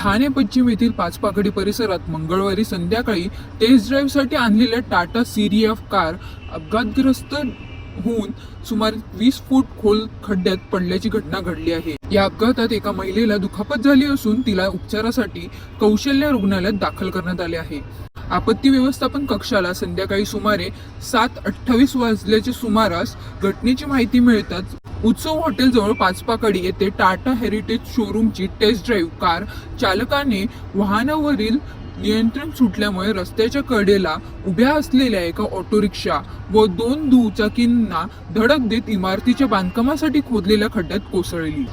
ठाणे पश्चिम येथील पाचपाकडी परिसरात मंगळवारी संध्याकाळी टेस्ट ड्राईव्हसाठी आणलेल्या टाटा सीरियफ कार अपघातग्रस्त होऊन सुमारे 20 फूट खोल खड्ड्यात पडल्याची घटना घडली आहे। या अपघातात एका महिलेला दुखापत झाली असून तिला उपचारासाठी कौशल्य रुग्णालयात दाखल करण्यात आले आहे। आपत्ती व्यवस्थापन कक्षाला संध्याकाळी सुमारे 7:28 वाजल्याच्या सुमारास घटनेची माहिती मिळताच उत्सव हॉटेल जवळ पाचपाकडी येथे टाटा हेरिटेज शोरूमची टेस्ट ड्राईव्ह कार चालकाने वाहनावरील नियंत्रण सुटल्यामुळे रस्त्याच्या कडेला उभ्या असलेल्या एका ऑटो रिक्षा व 2 दुचाकींना धडक देत इमारतीच्या बांधकामासाठी खोदलेल्या खड्ड्यात कोसळली।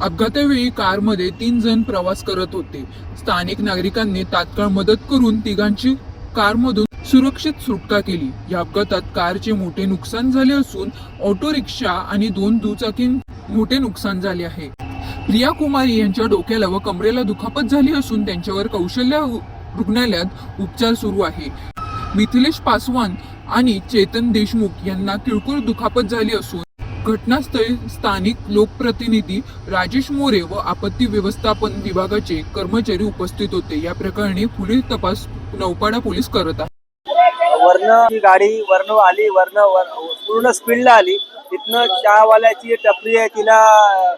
अपघातावेळी कारमध्ये 3 जण प्रवास करत होते। स्थानिक नागरिकांनी तात्काळ मदत करून तिघांची कारमधून सुरक्षित सुटका केली। या अपघातात कारचे मोठे नुकसान झाले असून ऑटो रिक्षा आणि 2 दुचाकी मोठे नुकसान झाले आहे। प्रिया कुमारी यांच्या डोक्याला व कमरेला दुखापत झाली असून त्यांच्यावर कौशल्य रुग्णालयात उपचार सुरू आहे। मिथिलेश पासवान आणि चेतन देशमुख यांना किरकोळ दुखापत झाली असून घटनास्थळी स्थानिक लोकप्रतिनिधी राजेश मोरे व आपत्ती व्यवस्थापन विभागाचे कर्मचारी उपस्थित होते। या प्रकरणी पुढील तपास नौपाडा पोलीस करत आहेत। वरनं गाडी वरनं आली, पूर्ण स्पीडला आली। तिथनं चहावाल्याची टपरी आहे, तिला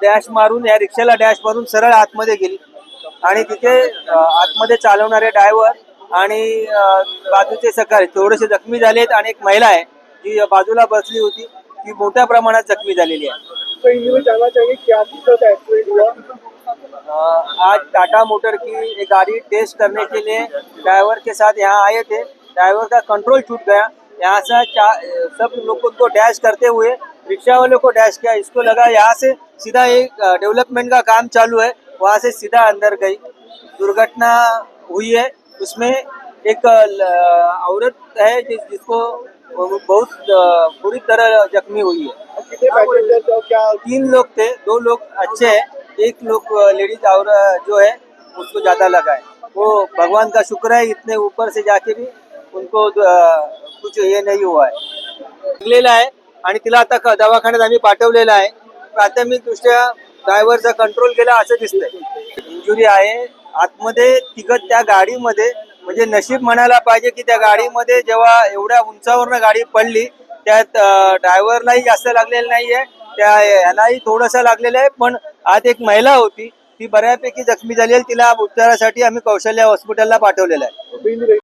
डॅश मारून या रिक्षाला डॅश मारून सरळ आतमध्ये गेली आणि तिथे आतमध्ये चालवणारे ड्रायव्हर आणि बाजूचे सकाळी थोडेसे जखमी झालेत आणि एक महिला आहे जी बाजूला बसली होती, ती मोठ्या प्रमाणात जखमी झालेली है। आज टाटा मोटर की एक गाड़ी टेस्ट करने के लिए ड्राइवर के साथ यहाँ आए थे। ड्राइवर का कंट्रोल छूट गया, यहाँ से सब लोगों को डैश करते हुए रिक्शा वालों को डैश किया। इसको लगा यहाँ से सीधा एक डेवलपमेंट का काम चालू है, वहाँ से सीधा अंदर गई। दुर्घटना हुई है, उसमें एक औरत है जिसको बहुत बुरी तरह जख्मी हुई है। कितने 3 लोग थे, 2 लोग अच्छे हैं, एक लोग लेडीज और जो है उसको ज्यादा लगा है। वो भगवान का शुक्र है, इतने ऊपर से जाके भी उनको कुछ ये नहीं हुआ है। लागलेला आहे आणि तिला आता दवाखान्यात आम्ही पाठवलेला आहे। प्राथमिक दृष्ट्या ड्रायव्हरचा कंट्रोल केला असं दिसतंय। इंजुरी आहे आतमध्ये तिघं त्या गाडीमध्ये, म्हणजे नशीब म्हणायला पाहिजे की त्या गाडीमध्ये जेव्हा एवढ्या उंचावरनं गाडी पडली त्यात ड्रायव्हरलाही जास्त लागलेलं नाहीये, त्या यालाही थोडंसं लागलेलं आहे, पण आत एक महिला होती ती बऱ्यापैकी जखमी झाली आहे। तिला उपचारासाठी आम्ही कौशल्य हॉस्पिटलला पाठवलेलं आहे।